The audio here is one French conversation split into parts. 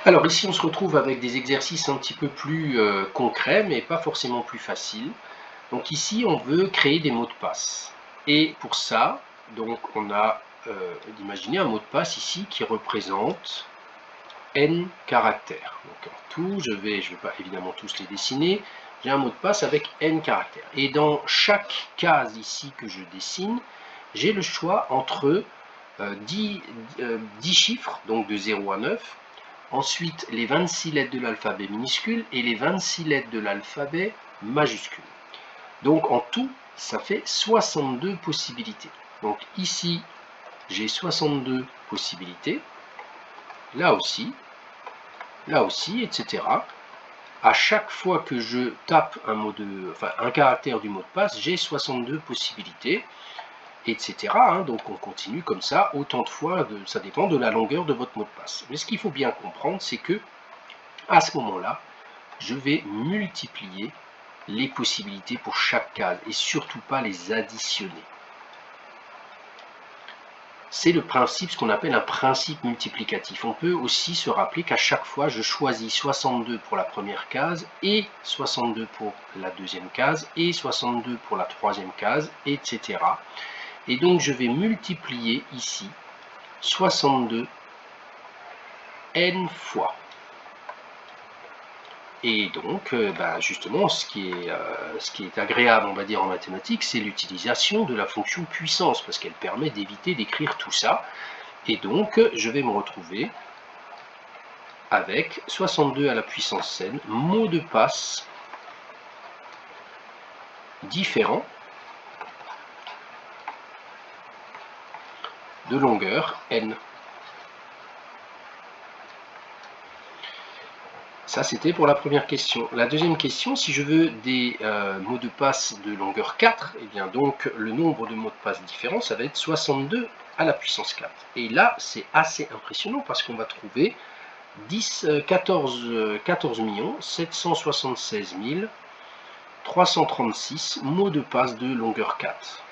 Alors ici, on se retrouve avec des exercices un petit peu plus concrets, mais pas forcément plus faciles. Donc ici, on veut créer des mots de passe. Et pour ça, donc on a d'imaginer un mot de passe ici qui représente n caractères. Donc en tout, je vais pas évidemment tous les dessiner. J'ai un mot de passe avec n caractères. Et dans chaque case ici que je dessine, j'ai le choix entre 10 chiffres, donc de 0 à 9. Ensuite, les 26 lettres de l'alphabet minuscule et les 26 lettres de l'alphabet majuscule. Donc en tout, ça fait 62 possibilités. Donc ici, j'ai 62 possibilités. Là aussi, etc. À chaque fois que je tape un caractère du mot de passe, j'ai 62 possibilités, etc. Donc on continue comme ça autant de fois, ça dépend de la longueur de votre mot de passe. Mais ce qu'il faut bien comprendre, c'est que à ce moment-là, je vais multiplier les possibilités pour chaque case et surtout pas les additionner. C'est le principe, ce qu'on appelle un principe multiplicatif. On peut aussi se rappeler qu'à chaque fois, je choisis 62 pour la première case et 62 pour la deuxième case et 62 pour la troisième case, etc. Et donc, je vais multiplier ici 62 n fois. Et donc, justement, ce qui est agréable, on va dire, en mathématiques, c'est l'utilisation de la fonction puissance, parce qu'elle permet d'éviter d'écrire tout ça. Et donc, je vais me retrouver avec 62 à la puissance n, mots de passe différents de longueur n. Ça, c'était pour la première question. La deuxième question, si je veux des mots de passe de longueur 4, eh bien donc le nombre de mots de passe différents, ça va être 62 à la puissance 4. Et là, c'est assez impressionnant parce qu'on va trouver 14 776 336 mots de passe de longueur 4.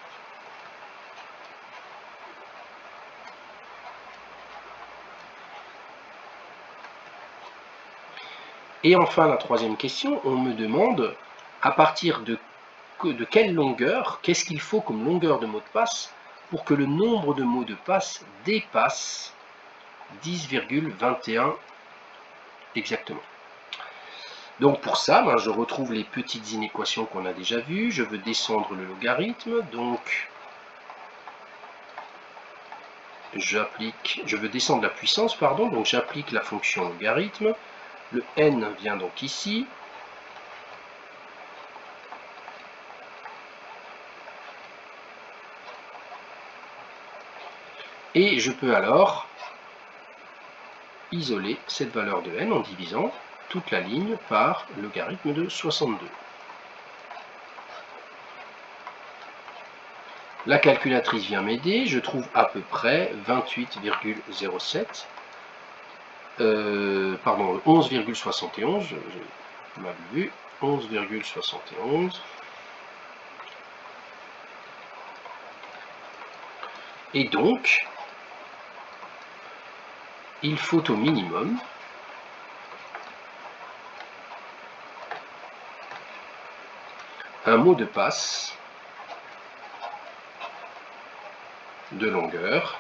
Et enfin, la troisième question, on me demande à partir de quelle longueur, qu'est-ce qu'il faut comme longueur de mot de passe pour que le nombre de mots de passe dépasse 10,21 exactement. Donc pour ça, je retrouve les petites inéquations qu'on a déjà vues. Je veux descendre le logarithme, donc je veux descendre la puissance, pardon, donc j'applique la fonction logarithme. Le n vient donc ici. Et je peux alors isoler cette valeur de n en divisant toute la ligne par logarithme de 62. La calculatrice vient m'aider, je trouve à peu près 28,07, 11,71, je m'avais vu, 11,71. Et donc, il faut au minimum un mot de passe de longueur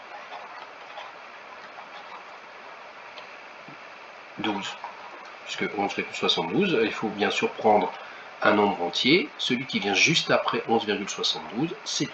12, puisque 11,72, il faut bien sûr prendre un nombre entier, celui qui vient juste après 11,72, c'est 12.